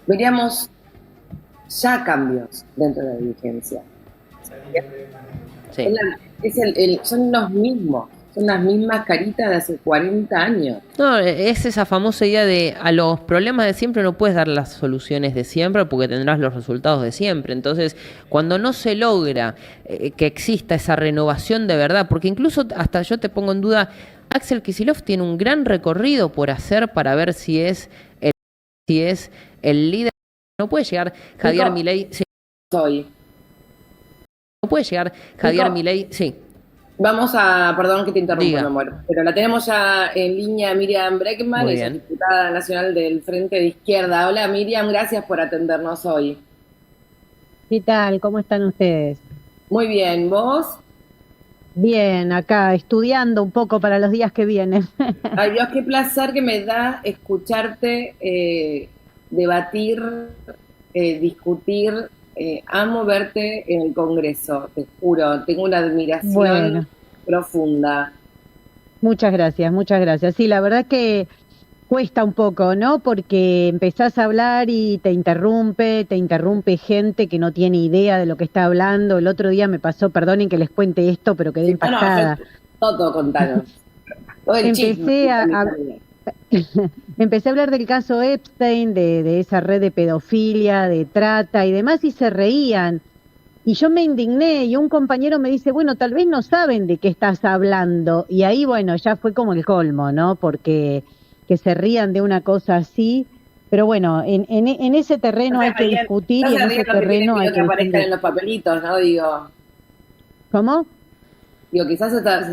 veríamos ya cambios dentro de la dirigencia. Sí. Son los mismos, son las mismas caritas de hace 40 años. No, es esa famosa idea de a los problemas de siempre no puedes dar las soluciones de siempre porque tendrás los resultados de siempre. Entonces, cuando no se logra que exista esa renovación de verdad, porque incluso hasta yo te pongo en duda, Axel Kicillof tiene un gran recorrido por hacer para ver si es el líder. No puede llegar Javier Nico, Milei, sí, soy. no puede llegar Javier Nico, Milei, sí, perdón que te interrumpo, mi diga. amor, pero la tenemos ya en línea Miriam Breckman, Muy ella es bien. diputada nacional del Frente de Izquierda. Hola Miriam, gracias por atendernos hoy. ¿Qué tal? ¿Cómo están ustedes? Muy bien, ¿vos? Bien, acá estudiando un poco para los días que vienen. Ay Dios, qué placer que me da escucharte debatir, discutir. Amo verte en el Congreso, te juro, tengo una admiración Bueno, profunda. muchas gracias, muchas gracias. Sí, la verdad que cuesta un poco, ¿no? Porque empezás a hablar y te interrumpe gente que no tiene idea de lo que está hablando. El otro día me pasó, perdonen que les cuente esto, pero quedé Sí, no, no, impactada. todo contanos. Todo el chisme. Empecé empecé a hablar del caso Epstein, de esa red de pedofilia, de trata y demás, y se reían. Y yo me indigné y un compañero me dice, bueno, tal vez no saben de qué estás hablando. Y ahí, bueno, ya fue como el colmo, ¿no? Porque que se rían de una cosa así. Pero bueno, en ese terreno hay que discutir No y se en ese ríen los que tienen terreno hay miedo que que aparezcan discutir. en los papelitos, ¿no? ¿Cómo? Quizás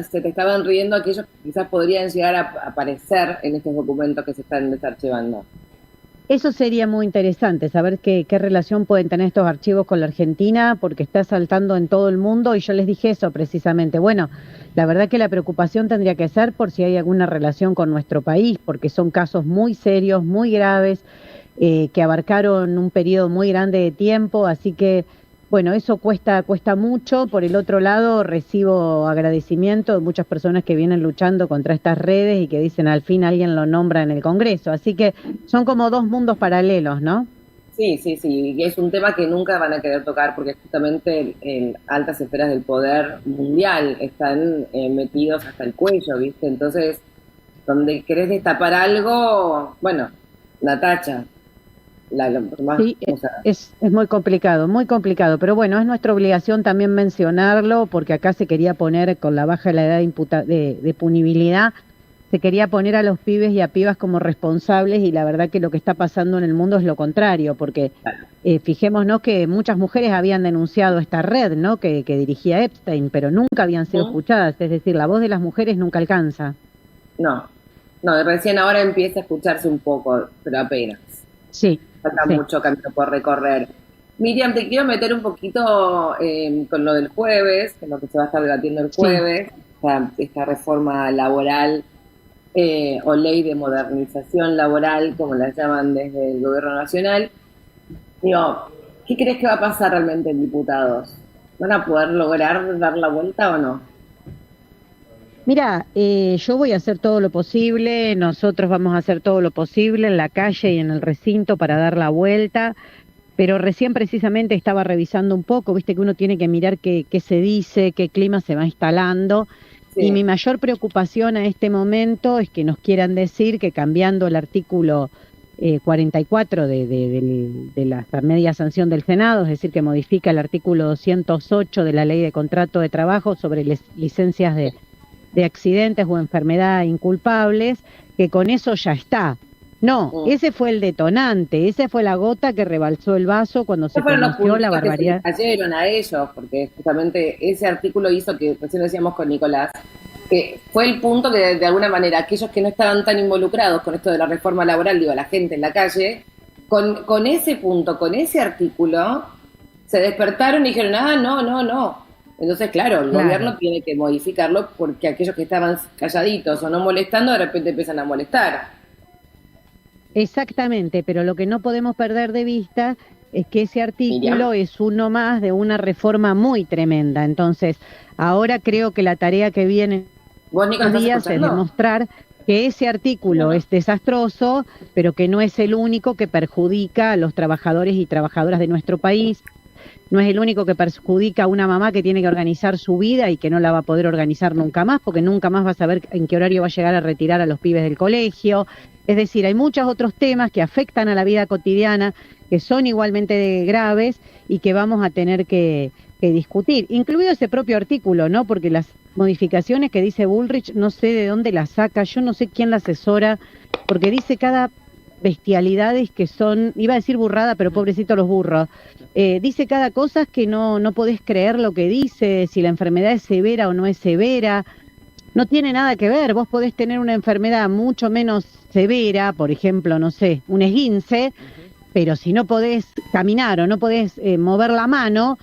se te estaban riendo aquellos que quizás podrían llegar a aparecer en estos documentos que se están desarchivando. Eso sería muy interesante, saber qué relación pueden tener estos archivos con la Argentina, porque está saltando en todo el mundo y yo les dije eso precisamente. Bueno, la verdad que la preocupación tendría que ser por si hay alguna relación con nuestro país, porque son casos muy serios, muy graves, que abarcaron un periodo muy grande de tiempo, así que, bueno, eso cuesta mucho. Por el otro lado, recibo agradecimiento de muchas personas que vienen luchando contra estas redes y que dicen al fin alguien lo nombra en el Congreso, así que son como dos mundos paralelos, ¿no? Sí, sí, sí, y es un tema que nunca van a querer tocar porque justamente en altas esferas del poder mundial están metidos hasta el cuello, ¿viste? Entonces, donde querés destapar algo, bueno, la tacha, más, Sí, o sea, es muy complicado, pero bueno, es nuestra obligación también mencionarlo, porque acá se quería poner, con la baja de la edad de punibilidad, se quería poner a los pibes y a pibas como responsables, y la verdad que lo que está pasando en el mundo es lo contrario, porque fijémonos que muchas mujeres habían denunciado esta red, ¿no? Que dirigía Epstein, pero nunca habían sido ¿Mm? escuchadas, es decir, la voz de las mujeres nunca alcanza. No, no, recién ahora empieza a escucharse un poco, pero apenas. Sí, Falta sí, mucho camino por recorrer. Miriam, te quiero meter un poquito con lo del jueves, que es lo que se va a estar debatiendo el sí. jueves, esta reforma laboral o ley de modernización laboral, como la llaman desde el gobierno nacional. Digo, ¿qué crees que va a pasar realmente en diputados? ¿Van a poder lograr dar la vuelta o no? Mira, yo voy a hacer todo lo posible, nosotros vamos a hacer todo lo posible en la calle y en el recinto para dar la vuelta, pero recién precisamente estaba revisando un poco, viste que uno tiene que mirar qué se dice, qué clima se va instalando, y Sí. mi mayor preocupación a este momento es que nos quieran decir que cambiando el artículo 44 de la media sanción del Senado, es decir, que modifica el artículo 208 de la Ley de Contrato de Trabajo sobre licencias de accidentes o enfermedad inculpables, que con eso ya está. No, Mm. ese fue el detonante, esa fue la gota que rebalsó el vaso cuando se ¿Cuáles fueron los conoció la puntitos que se les barbaridad. cayeron a ellos? Porque justamente ese artículo hizo que, recién decíamos con Nicolás, que fue el punto que de alguna manera aquellos que no estaban tan involucrados con esto de la reforma laboral, digo, la gente en la calle, con ese punto, con ese artículo, se despertaron y dijeron, ah, no, no, no. Entonces, claro, el Claro, gobierno tiene que modificarlo porque aquellos que estaban calladitos o no molestando, de repente empiezan a molestar. exactamente, pero lo que no podemos perder de vista es que ese Miriam. artículo es uno más de una reforma muy tremenda. Entonces, ahora creo que la tarea que viene ¿Vos, Nico, estos estás días es escuchando? demostrar que ese artículo es desastroso, pero que no es el único que perjudica a los trabajadores y trabajadoras de nuestro país. No es el único que perjudica a una mamá que tiene que organizar su vida y que no la va a poder organizar nunca más, porque nunca más va a saber en qué horario va a llegar a retirar a los pibes del colegio. Es decir, hay muchos otros temas que afectan a la vida cotidiana, que son igualmente graves y que vamos a tener que discutir, incluido ese propio artículo, ¿no? Porque las modificaciones que dice Bullrich, no sé de dónde las saca, yo no sé quién la asesora, porque dice cada bestialidades que son, iba a decir burrada, pero pobrecito los burros, dice cada cosa que no podés creer lo que dice, si la enfermedad es severa o no es severa, no tiene nada que ver, vos podés tener una enfermedad mucho menos severa, por ejemplo, no sé, un esguince, pero si no podés caminar o no podés mover la mano,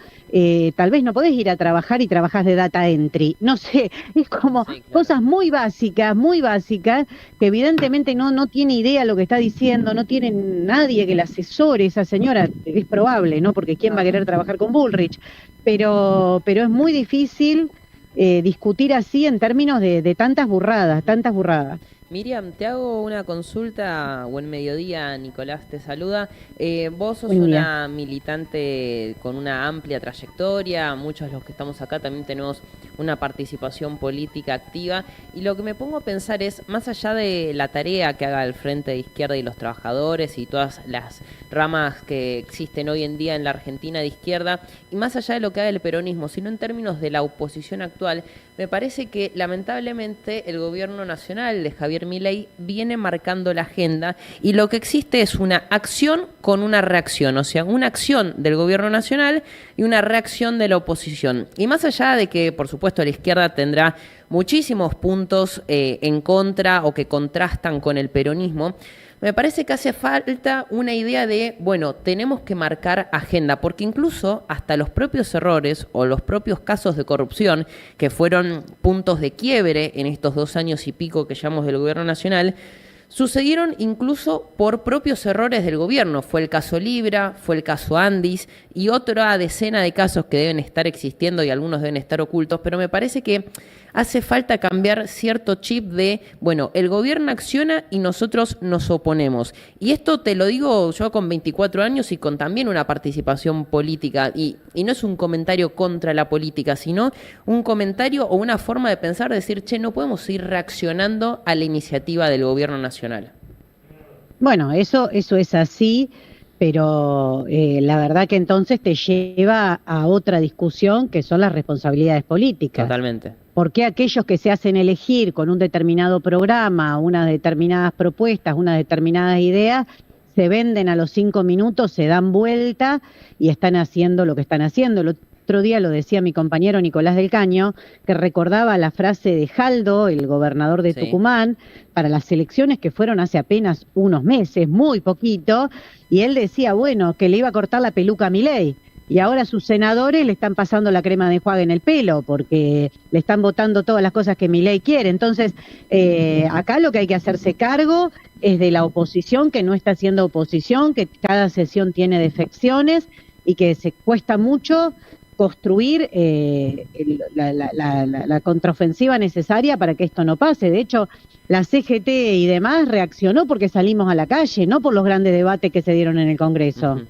tal vez no podés ir a trabajar y trabajás de data entry. No sé, es como sí, claro, cosas muy básicas, que evidentemente no tiene idea lo que está diciendo, no tiene nadie que la asesore esa señora, es probable, ¿no? Porque ¿quién va a querer trabajar con Bullrich? Pero es muy difícil discutir así en términos de tantas burradas. Miriam, te hago una consulta. Buen mediodía, Nicolás te saluda. Vos sos una militante con una amplia trayectoria, muchos de los que estamos acá también tenemos una participación política activa, y lo que me pongo a pensar es, más allá de la tarea que haga el Frente de Izquierda y los trabajadores y todas las ramas que existen hoy en día en la Argentina de izquierda, y más allá de lo que haga el peronismo, sino en términos de la oposición actual, me parece que lamentablemente el gobierno nacional de Javier Milei viene marcando la agenda, y lo que existe es una acción con una reacción, o sea, una acción del gobierno nacional y una reacción de la oposición. Y más allá de que, por supuesto, la izquierda tendrá muchísimos puntos en contra o que contrastan con el peronismo, me parece que hace falta una idea de, bueno, tenemos que marcar agenda, porque incluso hasta los propios errores o los propios casos de corrupción, que fueron puntos de quiebre en estos 2 años y pico que llevamos del gobierno nacional, sucedieron incluso por propios errores del gobierno. Fue el caso Libra, fue el caso Andis y otra decena de casos que deben estar existiendo y algunos deben estar ocultos, pero me parece que hace falta cambiar cierto chip de, bueno, el gobierno acciona y nosotros nos oponemos. Y esto te lo digo yo con 24 años y con también una participación política, y no es un comentario contra la política, sino un comentario o una forma de pensar, de decir, che, no podemos ir reaccionando a la iniciativa del gobierno nacional. Bueno, eso es así, pero la verdad que entonces te lleva a otra discusión, que son las responsabilidades políticas. Totalmente. ¿Por qué aquellos que se hacen elegir con un determinado programa, unas determinadas propuestas, unas determinadas ideas, se venden a los 5 minutos, se dan vuelta y están haciendo lo que están haciendo? El otro día lo decía mi compañero Nicolás del Caño, que recordaba la frase de Jaldo, el gobernador de Tucumán, para las elecciones que fueron hace apenas unos meses, muy poquito, y él decía, bueno, que le iba a cortar la peluca a Milei. Y ahora sus senadores le están pasando la crema de enjuague en el pelo, porque le están votando todas las cosas que Milei quiere. Entonces, acá lo que hay que hacerse cargo es de la oposición, que no está haciendo oposición, que cada sesión tiene defecciones y que se cuesta mucho construir la contraofensiva necesaria para que esto no pase. De hecho, la CGT y demás reaccionó porque salimos a la calle, no por los grandes debates que se dieron en el Congreso.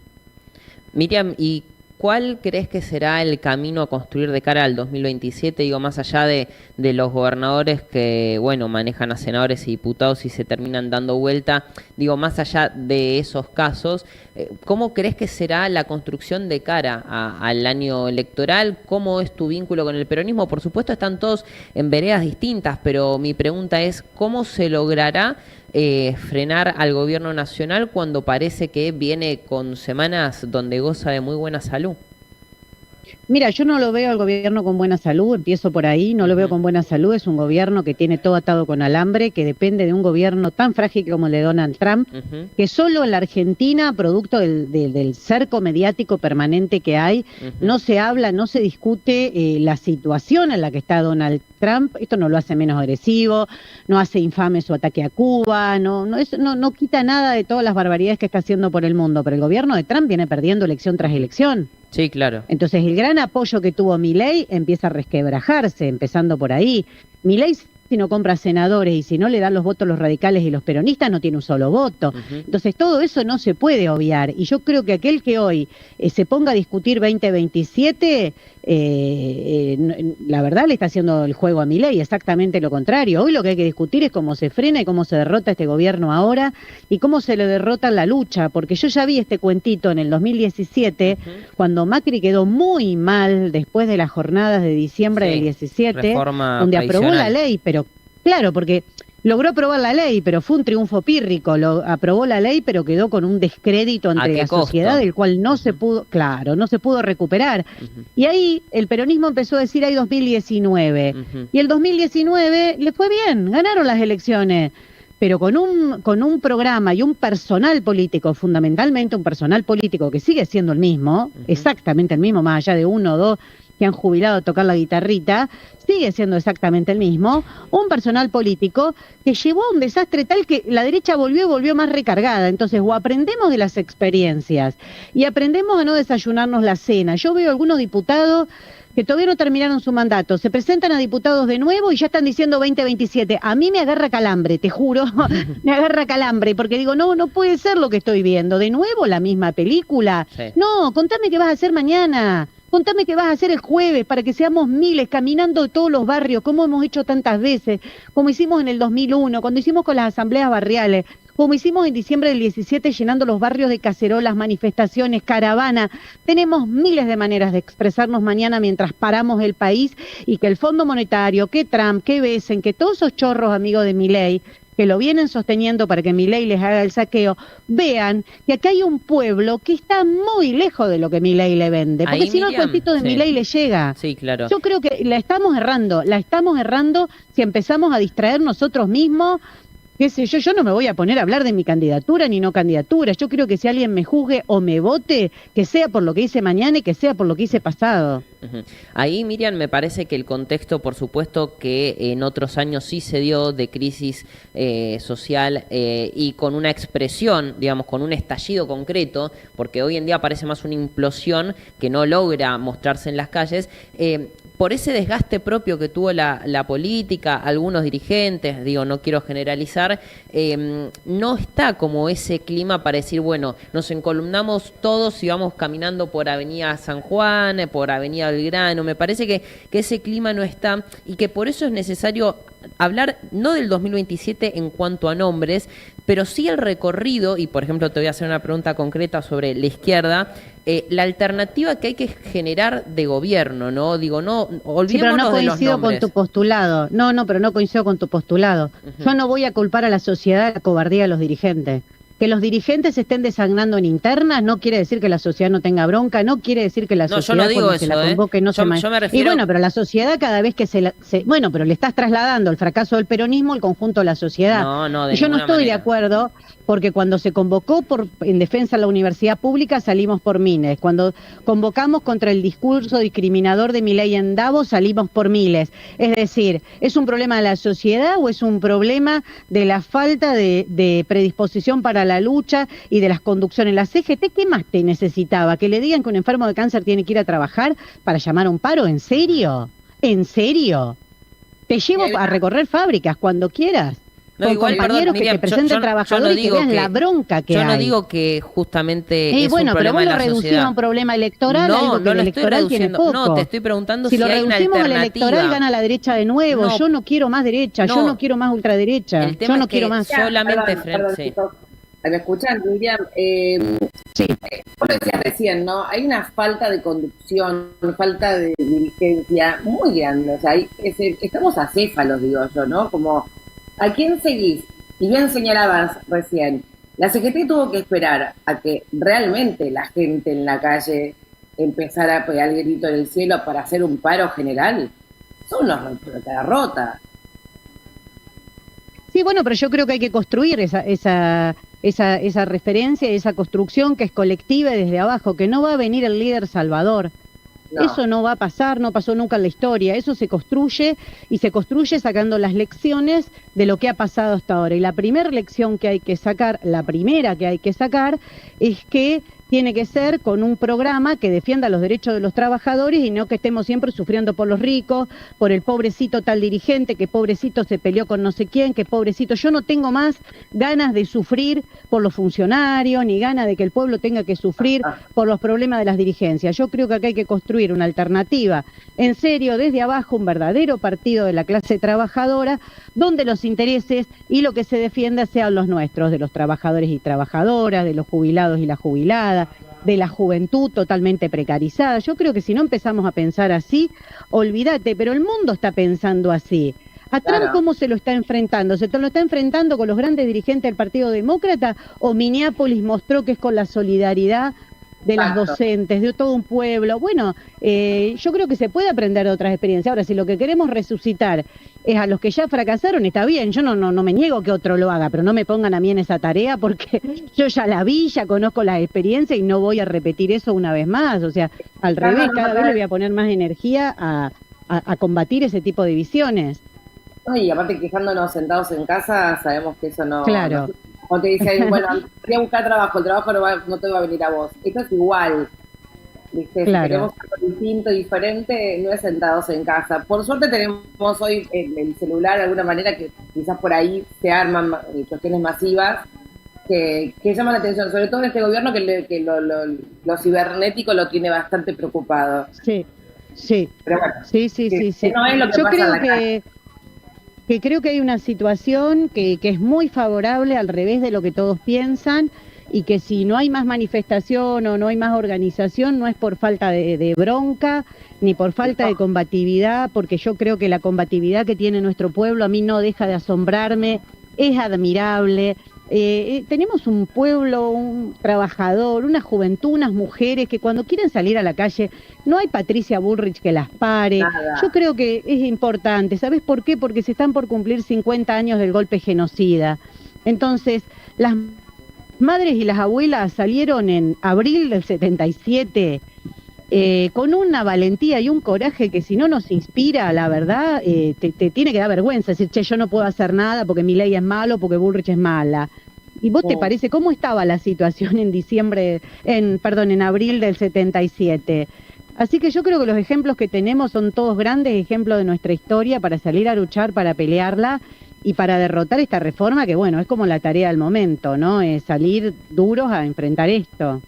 Miriam, ¿y cuál crees que será el camino a construir de cara al 2027? Digo, más allá de los gobernadores que, bueno, manejan a senadores y diputados y se terminan dando vuelta, digo, más allá de esos casos, ¿cómo crees que será la construcción de cara al año electoral? ¿Cómo es tu vínculo con el peronismo? Por supuesto están todos en veredas distintas, pero mi pregunta es, ¿cómo se logrará frenar al gobierno nacional cuando parece que viene con semanas donde goza de muy buena salud? Mira, yo no lo veo al gobierno con buena salud, empiezo por ahí, no lo veo con buena salud. Es un gobierno que tiene todo atado con alambre, que depende de un gobierno tan frágil como el de Donald Trump, que solo en la Argentina, producto del cerco mediático permanente que hay, no se habla, no se discute la situación en la que está Donald Trump. Esto no lo hace menos agresivo, no hace infame su ataque a Cuba, no quita nada de todas las barbaridades que está haciendo por el mundo, pero el gobierno de Trump viene perdiendo elección tras elección. Sí, claro. Entonces el gran apoyo que tuvo Milei empieza a resquebrajarse, empezando por ahí. Milei si no compra senadores y si no le dan los votos los radicales y los peronistas, no tiene un solo voto. Entonces todo eso no se puede obviar. Y yo creo que aquel que hoy se ponga a discutir 2027, la verdad le está haciendo el juego a Milei, exactamente lo contrario. Hoy lo que hay que discutir es cómo se frena y cómo se derrota este gobierno ahora y cómo se le derrota en la lucha, porque yo ya vi este cuentito en el 2017, cuando Macri quedó muy mal después de las jornadas de diciembre del 17, reforma donde aprobó la ley, pero claro, porque logró aprobar la ley, pero fue un triunfo pírrico, aprobó la ley, pero quedó con un descrédito ante la sociedad, del cual no se pudo, no se pudo recuperar. Y ahí el peronismo empezó a decir, hay 2019, y el 2019 le fue bien, ganaron las elecciones, pero con un programa y un personal político, fundamentalmente un personal político que sigue siendo el mismo, exactamente el mismo, más allá de uno o dos que han jubilado a tocar la guitarrita, sigue siendo exactamente el mismo, un personal político que llevó a un desastre tal que la derecha volvió más recargada. Entonces, o aprendemos de las experiencias y aprendemos a no desayunarnos la cena. Yo veo algunos diputados que todavía no terminaron su mandato, se presentan a diputados de nuevo y ya están diciendo 2027. A mí me agarra calambre, te juro, me agarra calambre, porque digo, no puede ser lo que estoy viendo. De nuevo la misma película. Sí. No, contame qué vas a hacer mañana. Contame qué vas a hacer el jueves para que seamos miles caminando de todos los barrios, como hemos hecho tantas veces, como hicimos en el 2001, cuando hicimos con las asambleas barriales, como hicimos en diciembre del 17 llenando los barrios de cacerolas, manifestaciones, caravanas. Tenemos miles de maneras de expresarnos mañana mientras paramos el país y que el Fondo Monetario, que Trump, que Besen, que todos esos chorros amigos de Milei, que lo vienen sosteniendo para que Milei les haga el saqueo, vean que acá hay un pueblo que está muy lejos de lo que Milei le vende, porque ahí, si no el cuentito de Milei le llega. Sí, claro. Yo creo que la estamos errando si empezamos a distraer nosotros mismos. Qué sé yo no me voy a poner a hablar de mi candidatura ni no candidatura. Yo creo que si alguien me juzgue o me vote, que sea por lo que hice mañana y que sea por lo que hice pasado. Ahí, Miriam, me parece que el contexto, por supuesto, que en otros años sí se dio de crisis social y con una expresión, digamos, con un estallido concreto, porque hoy en día parece más una implosión que no logra mostrarse en las calles, por ese desgaste propio que tuvo la política, algunos dirigentes, digo, no quiero generalizar, no está como ese clima para decir, bueno, nos encolumnamos todos y vamos caminando por Avenida San Juan, por Avenida Belgrano. Me parece que ese clima no está y que por eso es necesario hablar no del 2027 en cuanto a nombres, pero sí el recorrido, y por ejemplo te voy a hacer una pregunta concreta sobre la izquierda, la alternativa que hay que generar de gobierno, ¿no? Digo, no, olvidémonos de los nombres. Pero no coincido con tu postulado. Pero no coincido con tu postulado. Yo no voy a culpar a la sociedad de la cobardía de los dirigentes. Que los dirigentes se estén desangrando en internas no quiere decir que la sociedad no tenga bronca, no quiere decir que la sociedad cuando se la convoque no se yo me refiero... Y bueno, pero la sociedad cada vez que bueno, pero le estás trasladando el fracaso del peronismo al conjunto de la sociedad. Y yo no estoy de acuerdo, porque cuando se convocó en defensa de la universidad pública salimos por miles. Cuando convocamos contra el discurso discriminador de Milei en Davos salimos por miles. Es decir, ¿es un problema de la sociedad o es un problema de la falta de predisposición para la lucha y de las conducciones? La CGT, ¿qué más te necesitaba? ¿Que le digan que un enfermo de cáncer tiene que ir a trabajar para llamar a un paro? ¿En serio? ¿En serio? Te llevo a recorrer fábricas cuando quieras. No, igual, compañeros, Miriam, que te presenten trabajadores y que vean la bronca que hay. Yo no digo que justamente es bueno, un problema de la sociedad. Pero vos lo reducís a un problema electoral, algo que el electoral tiene poco. No, te estoy preguntando si hay una alternativa. Si lo reducimos al electoral, gana la derecha de nuevo. No, yo no quiero más derecha, yo no quiero más ultraderecha. Yo no quiero más. Solamente ¿Me escuchan, Miriam? Sí. Vos decías recién, ¿no? Hay una falta de conducción, falta de dirigencia muy grande. O sea, estamos acéfalos, digo yo, ¿no? Como, ¿a quién seguís? Y bien señalabas recién, la CGT tuvo que esperar a que realmente la gente en la calle empezara a pegar el grito en el cielo para hacer un paro general. Son los derrotas. Sí, bueno, pero yo creo que hay que construir esa referencia, esa construcción que es colectiva y desde abajo, que no va a venir el líder salvador. No. Eso no va a pasar, no pasó nunca en la historia. Eso se construye y se construye sacando las lecciones de lo que ha pasado hasta ahora. Y la primera lección que hay que sacar, la primera que hay que sacar, es que tiene que ser con un programa que defienda los derechos de los trabajadores y no que estemos siempre sufriendo por los ricos, por el pobrecito tal dirigente, que pobrecito se peleó con no sé quién, que pobrecito. Yo no tengo más ganas de sufrir por los funcionarios, ni ganas de que el pueblo tenga que sufrir por los problemas de las dirigencias. Yo creo que acá hay que construir una alternativa, en serio, desde abajo, un verdadero partido de la clase trabajadora, donde los intereses y lo que se defienda sean los nuestros, de los trabajadores y trabajadoras, de los jubilados y las jubiladas, de la juventud totalmente precarizada. Yo creo que si no empezamos a pensar así, olvídate, pero el mundo está pensando así. ¿A Trump cómo se lo está enfrentando? ¿Se lo está enfrentando con los grandes dirigentes del Partido Demócrata o Minneapolis mostró que es con la solidaridad de las docentes, de todo un pueblo? Bueno, yo creo que se puede aprender de otras experiencias. Ahora, si lo que queremos resucitar es a los que ya fracasaron, está bien, yo no me niego que otro lo haga, pero no me pongan a mí en esa tarea porque yo ya la vi, ya conozco la experiencia y no voy a repetir eso una vez más. O sea, al revés, cada vez le voy a poner más energía a combatir ese tipo de visiones. Y aparte, quejándonos sentados en casa, sabemos que eso no... Claro. O te dicen, bueno, voy a buscar trabajo, el trabajo no te va a venir a vos. Esto es igual, ¿viste? Claro. Si queremos algo distinto, diferente, no es sentados en casa. Por suerte tenemos hoy el celular de alguna manera que quizás por ahí se arman cuestiones masivas que llaman la atención, sobre todo en este gobierno que lo cibernético lo tiene bastante preocupado. Sí. Pero bueno, sí. No es lo que yo pasa creo en la calle. que creo que hay una situación que es muy favorable al revés de lo que todos piensan y que si no hay más manifestación o no hay más organización no es por falta de bronca ni por falta de combatividad, porque yo creo que la combatividad que tiene nuestro pueblo a mí no deja de asombrarme, es admirable. Tenemos un pueblo, un trabajador, una juventud, unas mujeres que cuando quieren salir a la calle no hay Patricia Bullrich que las pare. Nada. Yo creo que es importante. ¿Sabes por qué? Porque se están por cumplir 50 años del golpe genocida. Entonces, las madres y las abuelas salieron en abril del 77 con una valentía y un coraje que si no nos inspira, la verdad, te tiene que dar vergüenza. Decir, che, yo no puedo hacer nada porque mi ley es malo, porque Bullrich es mala. ¿Y vos te parece cómo estaba la situación en abril del 77? Así que yo creo que los ejemplos que tenemos son todos grandes ejemplos de nuestra historia para salir a luchar, para pelearla y para derrotar esta reforma que, bueno, es como la tarea del momento, ¿no? Es salir duros a enfrentar esto.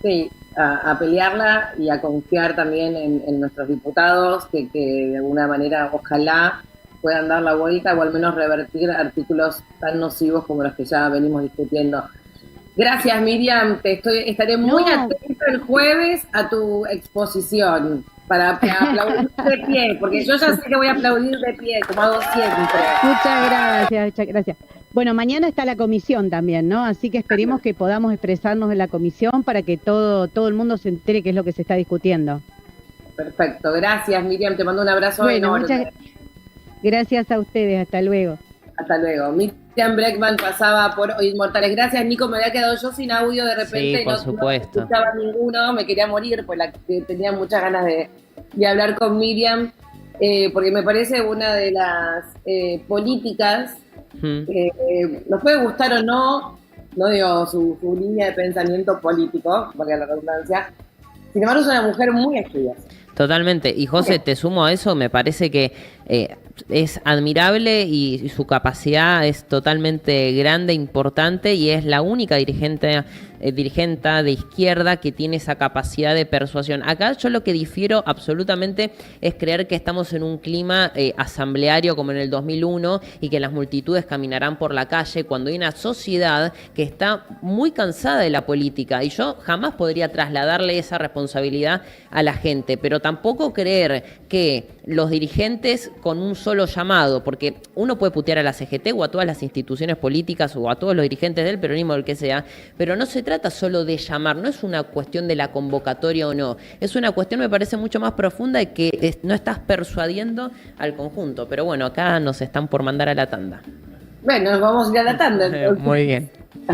Sí, a pelearla y a confiar también en nuestros diputados que de alguna manera ojalá puedan dar la vuelta o al menos revertir artículos tan nocivos como los que ya venimos discutiendo. Gracias, Miriam. Estaré muy atenta el jueves a tu exposición para aplaudir de pie, porque yo ya sé que voy a aplaudir de pie, como hago siempre. Muchas gracias. Bueno, mañana está la comisión también, ¿no? Así que esperemos que podamos expresarnos en la comisión para que todo el mundo se entere qué es lo que se está discutiendo. Perfecto. Gracias, Miriam. Te mando un abrazo enorme. Muchas gracias a ustedes. Hasta luego. Hasta luego. Miriam Bregman pasaba por Hoy Inmortales. Gracias, Nico. Me había quedado yo sin audio de repente. Sí, por supuesto. No escuchaba ninguno. Me quería morir, pues tenía muchas ganas de hablar con Miriam, porque me parece una de las políticas nos puede gustar o no digo su línea de pensamiento político, porque la redundancia, sin embargo es una mujer muy estudiosa. Totalmente. Y José, te sumo a eso, me parece que es admirable y su capacidad es totalmente grande, importante, y es la única dirigente de izquierda que tiene esa capacidad de persuasión. Acá yo lo que difiero absolutamente es creer que estamos en un clima asambleario como en el 2001 y que las multitudes caminarán por la calle cuando hay una sociedad que está muy cansada de la política, y yo jamás podría trasladarle esa responsabilidad a la gente, pero tampoco creer que los dirigentes con un solo llamado, porque uno puede putear a la CGT o a todas las instituciones políticas o a todos los dirigentes del peronismo o el que sea, pero no se trata solo de llamar, no es una cuestión de la convocatoria o no, es una cuestión, me parece, mucho más profunda de que no estás persuadiendo al conjunto. Pero bueno, acá nos están por mandar a la tanda. Bueno, nos vamos a ir a la tanda entonces. Muy bien.